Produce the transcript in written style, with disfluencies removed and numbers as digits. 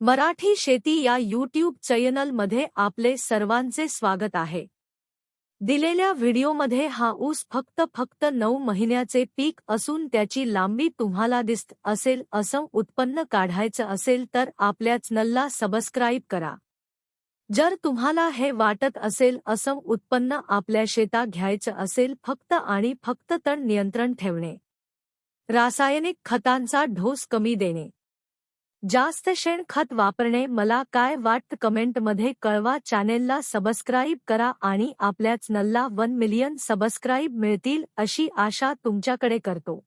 मराठी शेती या यूट्यूब चॅनलमध्ये आपले सर्वांचे स्वागत आहे। दिलेल्या व्हिडिओमध्ये हा ऊस फक्त 9 महिन्याचे पीक असून त्याची लांबी तुम्हाला दिसत असेल। असं उत्पन्न काढायचं असेल तर आपल्या चॅनलला सबस्क्राइब करा। जर तुम्हाला हे वाटत असेल असं उत्पन्न आपल्या शेतात घ्यायचं असेल फक्त आणि फक्त तण नियंत्रण ठेवणे, रासायनिक खतांचा ढोस कमी देणे, जास्त शेणखत वापरणे, मला काय वाटतं कमेंटमध्ये कळवा। चॅनेलला सबस्क्राइब करा आणि आपल्या चॅनलला 1 मिलियन सबस्क्राइब मिळतील अशी आशा तुमच्याकडे करतो।